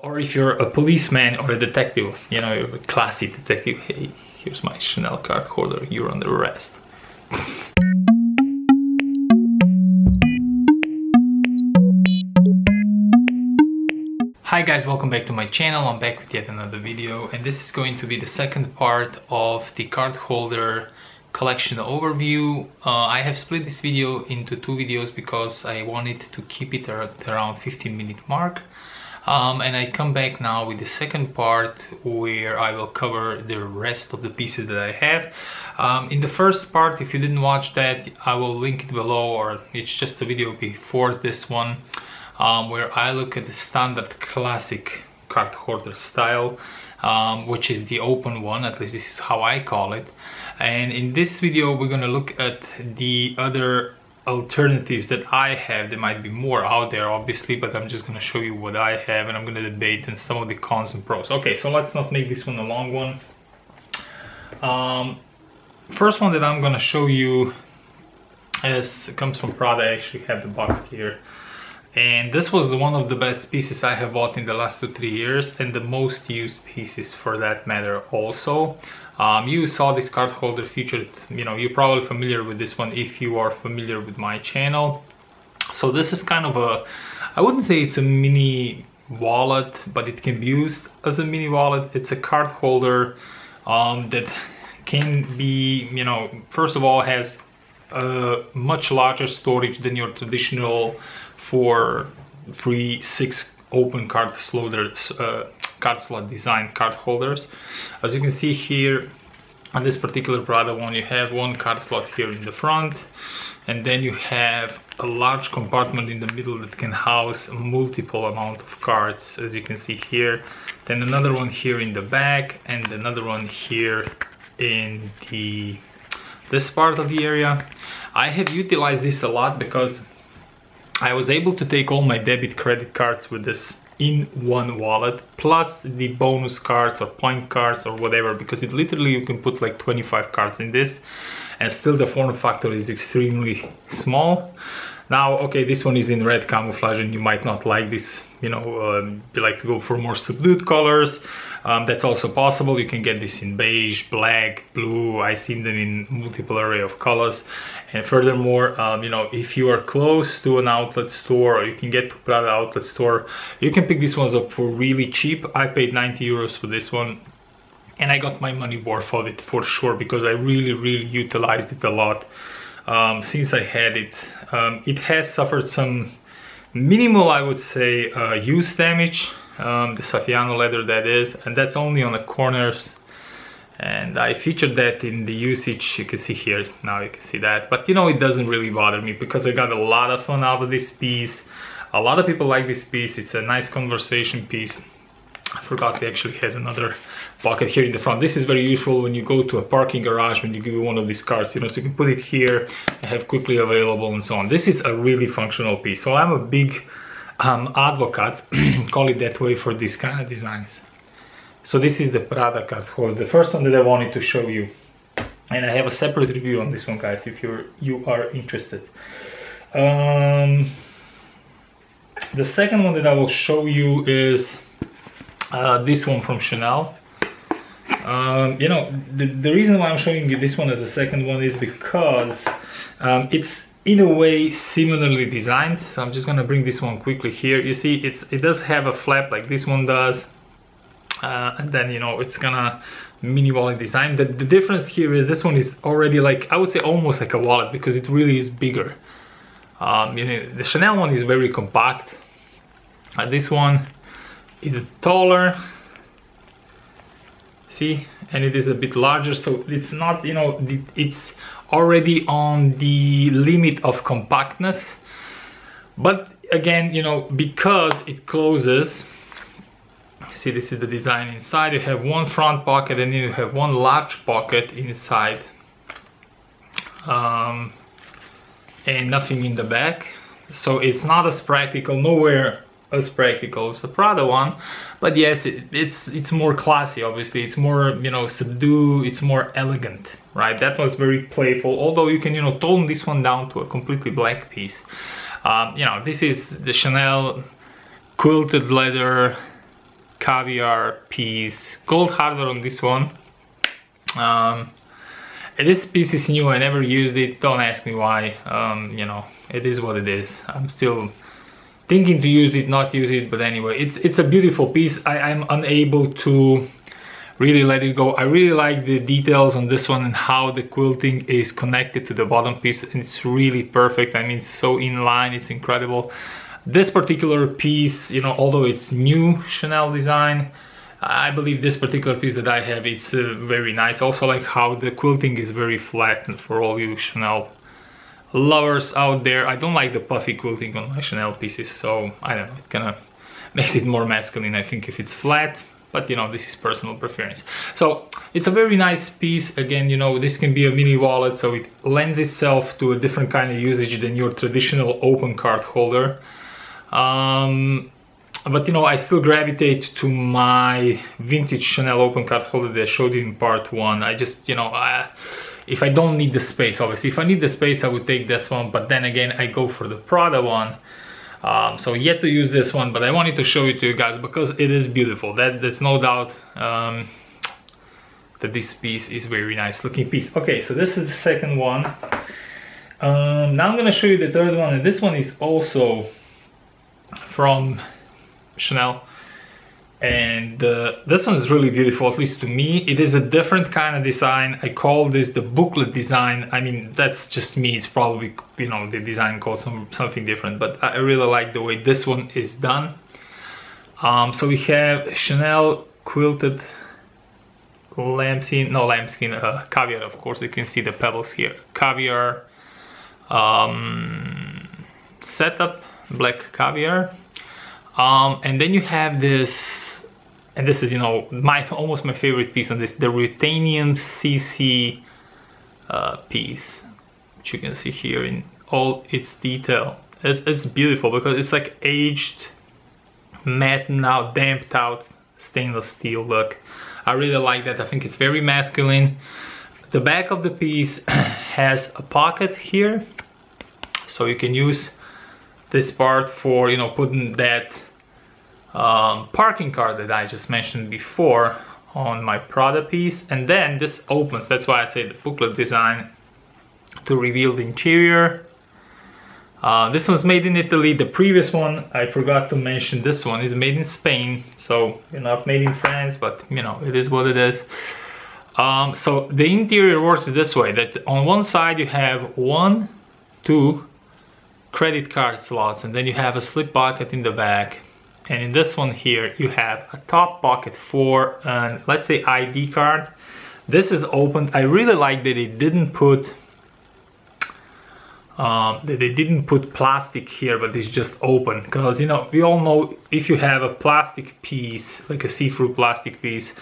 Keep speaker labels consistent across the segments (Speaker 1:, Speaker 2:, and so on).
Speaker 1: or if you're a policeman or a detective, you know, you're a classy detective. Hey, here's my Chanel card holder, you're under arrest. Hi guys, welcome back to my channel. I'm back with yet another video, and this is going to be the second part of the card holder collection overview. I have split this video into two videos because I wanted to keep it at around 15-minute mark. And I come back now with the second part where I will cover the rest of the pieces that I have. In the first part, if you didn't watch that, I will link it below, or it's just a video before this one, where I look at the standard classic card holder style, which is the open one. At least this is how I call it. And in this video we're gonna look at the other alternatives that I have. There might be more out there obviously, but I'm just gonna show you what I have, and I'm gonna debate on some of the cons and pros. Okay, so let's not make this one a long one. First one that I'm gonna show you comes from Prada. I actually have the box here. And this was one of the best pieces I have bought in the last 2-3 years, and the most used pieces for that matter also. You saw this card holder featured, you know, you're probably familiar with this one if you are familiar with my channel. So this is kind of a, I wouldn't say it's a mini wallet, but it can be used as a mini wallet. It's a card holder that can be, you know, first of all has a much larger storage than your traditional 4-3-6 open card slot designed card holders. As you can see here on this particular Prada one, you have one card slot here in the front, and then you have a large compartment in the middle that can house multiple amount of cards, as you can see here. Then another one here in the back, and another one here in this part of the area. I have utilized this a lot because I was able to take all my debit credit cards with this in one wallet, plus the bonus cards or point cards or whatever, because it literally you can put like 25 cards in this and still the form factor is extremely small. Now, okay, this one is in red camouflage and you might not like this, you know, you like to go for more subdued colors. That's also possible. You can get this in beige, black, blue. I've seen them in multiple array of colors. And furthermore, you know, if you are close to an outlet store, or you can get to Prada outlet store, you can pick these ones up for really cheap. I paid 90 euros for this one, and I got my money worth of it for sure, because I really utilized it a lot since I had it. It has suffered some minimal, I would say, use damage. The Saffiano leather, that is, and that's only on the corners, and I featured that in the usage. You can see here, now you can see that, but you know, it doesn't really bother me because I got a lot of fun out of this piece. A lot of people like this piece. It's a nice conversation piece. I forgot it actually has another pocket here in the front. This is very useful when you go to a parking garage, when you give one of these cards, you know, so you can put it here and have quickly available and so on. This is a really functional piece, so I'm a big advocate, call it that way, for these kind of designs. So this is the Prada card holder, the first one that I wanted to show you, and I have a separate review on this one, guys, if you are interested. The second one that I will show you is this one from Chanel. You know, the reason why I'm showing you this one as a second one is because it's in a way similarly designed. So I'm just gonna bring this one quickly here. You see, it does have a flap like this one does, and then, you know, it's gonna mini wallet design. The difference here is this one is already, like, I would say almost like a wallet, because it really is bigger. You know, the Chanel one is very compact, and this one is taller, see, and it is a bit larger, so it's not, you know, it's already on the limit of compactness. But again, you know, because it closes, see, this is the design inside. You have one front pocket and then you have one large pocket inside, and nothing in the back. So it's not as practical, nowhere as practical as the Prada one, but yes, it's more classy. Obviously, it's more, you know, subdued, it's more elegant, right? That was very playful, although you can, you know, tone this one down to a completely black piece. You know, this is the Chanel quilted leather caviar piece, gold hardware on this one. This piece is new, I never used it, don't ask me why. You know, it is what it is. I'm still thinking to use it, not use it, but anyway, it's a beautiful piece. I'm unable to really let it go. I really like the details on this one and how the quilting is connected to the bottom piece. It's really perfect. I mean, it's so in line, it's incredible. This particular piece, you know, although it's new Chanel design, I believe this particular piece that I have, it's very nice. Also like how the quilting is very flat, and for all you Chanel lovers out there, I don't like the puffy quilting on my Chanel pieces, so I don't know, it kind of makes it more masculine, I think, if it's flat. But you know, this is personal preference. So it's a very nice piece. Again, you know, this can be a mini wallet, so it lends itself to a different kind of usage than your traditional open card holder. But you know, I still gravitate to my vintage Chanel open card holder that I showed you in part 1. I just, you know, if I don't need the space, obviously, if I need the space, I would take this one. But then again, I go for the Prada one. So yet to use this one, but I wanted to show it to you guys because it is beautiful. That's no doubt that this piece is very nice looking piece. Okay, so this is the second one. Now I'm gonna show you the third one, and this one is also from Chanel. And this one is really beautiful, at least to me. It is a different kind of design. I call this the booklet design. I mean, that's just me. It's probably, you know, the design calls something different, but I really like the way this one is done. So we have Chanel quilted lambskin, caviar, of course. You can see the pebbles here. Caviar setup, black caviar. And then you have this, and this is, you know, almost my favorite piece on this, the ruthenium CC piece, which you can see here in all its detail. It's beautiful because it's like aged, matted out, damped out stainless steel look. I really like that. I think it's very masculine. The back of the piece has a pocket here, so you can use this part for, you know, putting that parking card that I just mentioned before on my Prada piece. And then this opens, that's why I say the booklet design, to reveal the interior. This one's made in Italy. The previous one, I forgot to mention, this one is made in Spain, so you're not made in France, but you know, it is what it is. So the interior works this way, that on one side you have 1, 2 credit card slots, and then you have a slip pocket in the back. And in this one here, you have a top pocket for, let's say, ID card. This is opened. I really like that they didn't put plastic here, but it's just open, because you know, we all know if you have a plastic piece, like a see-through plastic piece,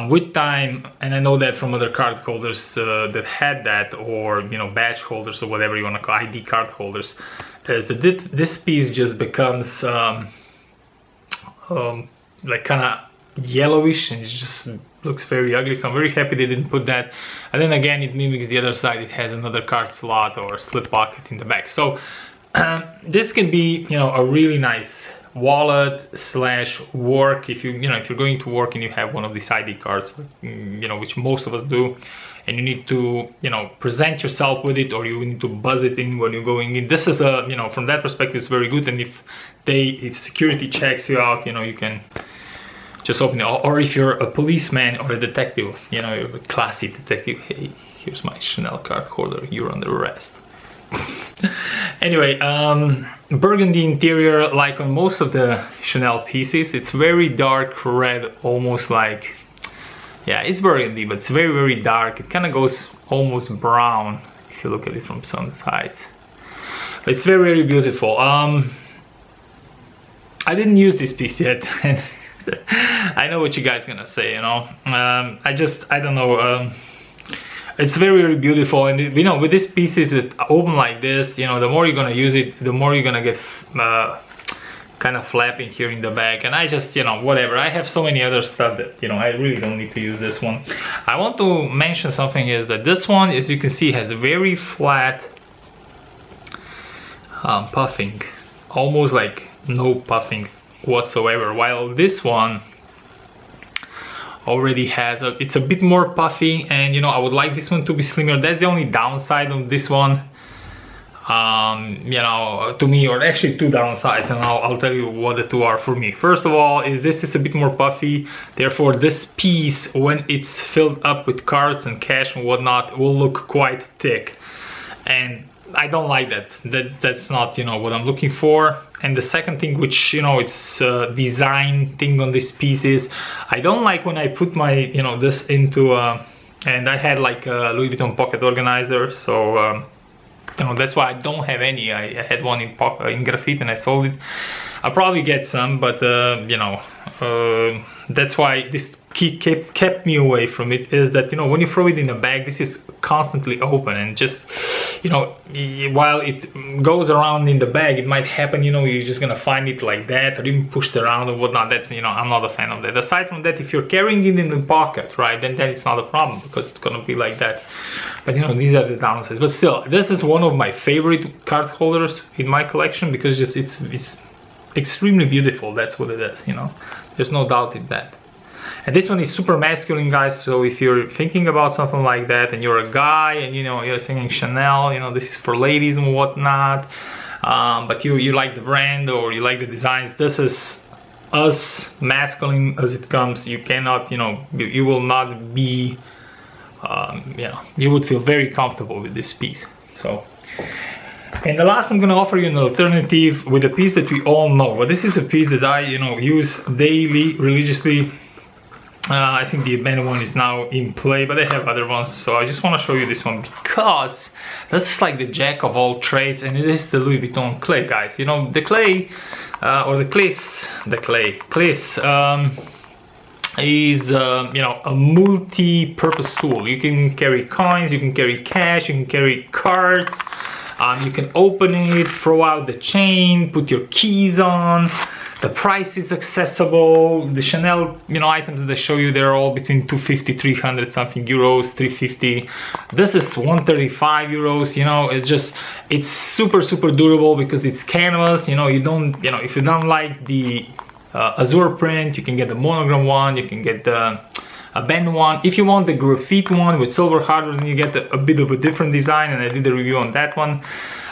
Speaker 1: with time, and I know that from other card holders that had that, or you know, badge holders or whatever you want to call ID card holders, is that this piece just becomes like kind of yellowish, and it just looks very ugly. So I'm very happy they didn't put that. And then again, it mimics the other side. It has another card slot or slip pocket in the back. So this can be, you know, a really nice wallet slash work if you're going to work and you have one of these ID cards, you know, which most of us do, and you need to, you know, present yourself with it, or you need to buzz it in when you're going in. This is a, you know, from that perspective, it's very good. And if security checks you out, you know, you can just open it. Or if you're a policeman or a detective, you know, you're a classy detective, hey, here's my Chanel card holder, you're under arrest. Anyway, burgundy interior, like on most of the Chanel pieces. It's very dark red, almost like, yeah, it's burgundy, but it's very, very dark. It kind of goes almost brown if you look at it from some sides. It's very, very beautiful. I didn't use this piece yet. I know what you guys gonna say, you know. I don't know. It's very, very beautiful, and you know, with these pieces that open like this, you know, the more you're gonna use it, the more you're gonna get kind of flapping here in the back. And I just, you know, whatever. I have so many other stuff that, you know, I really don't need to use this one. I want to mention something is that this one, as you can see, has very flat puffing, almost like no puffing whatsoever, while this one already has it's a bit more puffy, and you know, I would like this one to be slimmer. That's the only downside of this one, you know, to me, or actually two downsides, and I'll tell you what the two are for me. First of all is this is a bit more puffy, therefore this piece, when it's filled up with cards and cash and whatnot, will look quite thick, and I don't like that. That's not, you know, what I'm looking for. And the second thing, which, you know, it's a design thing on this piece, is I don't like when I put my, you know, this into and I had like a Louis Vuitton pocket organizer, so you know, that's why I don't have any. I had one in graphite and I sold it. I'll probably get some, but you know, that's why this kept me away from it, is that, you know, when you throw it in a bag, this is constantly open, and just, you know, while it goes around in the bag, it might happen, you know, you're just gonna find it like that, or even pushed around or whatnot. That's, you know, I'm not a fan of that. Aside from that, if you're carrying it in the pocket, right, then it's not a problem, because it's gonna be like that. But you know, these are the downsides. But still, this is one of my favorite card holders in my collection, because just it's extremely beautiful. That's what it is, you know, there's no doubt in that. And this one is super masculine, guys, so if you're thinking about something like that and you're a guy and, you know, you're thinking Chanel, you know, this is for ladies and whatnot, but you like the brand or you like the designs, this is as masculine as it comes. You cannot, you know, you will not be, you know, you would feel very comfortable with this piece. So, and the last, I'm gonna offer you an alternative with a piece that we all know, but this is a piece that I, you know, use daily, religiously. I think the Ebene one is now in play, but I have other ones, so I just want to show you this one, because this is like the jack of all trades, and it is the Louis Vuitton clay, guys. You know, the clay, or the cliss, is, you know, a multi-purpose tool. You can carry coins, you can carry cash, you can carry cards, you can open it, throw out the chain, put your keys on. The price is accessible. The Chanel, you know, items that I show you, they're all between 250, 300 something euros, 350. This is 135 euros. You know, it's super durable, because it's canvas. You know, you don't, you know, if you don't like the azure print, you can get the monogram one, you can get the Ebene one. If you want the graphite one with silver hardware, then you get a bit of a different design, and I did a review on that one.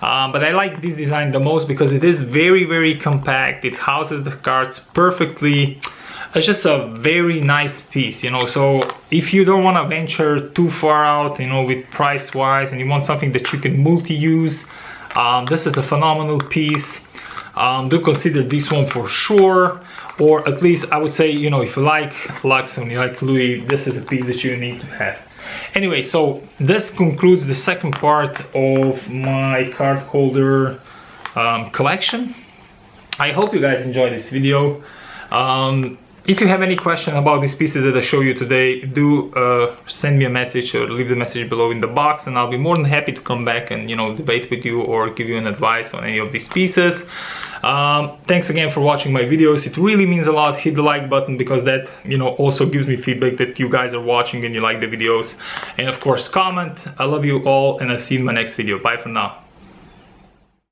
Speaker 1: But I like this design the most because it is very compact. It houses the cards perfectly. It's just a very nice piece, you know. So if you don't want to venture too far out, you know, with price wise, and you want something that you can multi-use, this is a phenomenal piece. Do consider this one for sure, or at least I would say, you know, if you like Lux and you like Louis, this is a piece that you need to have. Anyway, so this concludes the second part of my card holder collection. I hope you guys enjoyed this video. If you have any question about these pieces that I show you today, do send me a message or leave the message below in the box, and I'll be more than happy to come back and, you know, debate with you or give you an advice on any of these pieces. Thanks again for watching my videos. It really means a lot. Hit the like button, because that, you know, also gives me feedback that you guys are watching and you like the videos. And of course, comment. I love you all, and I'll see you in my next video. Bye for now.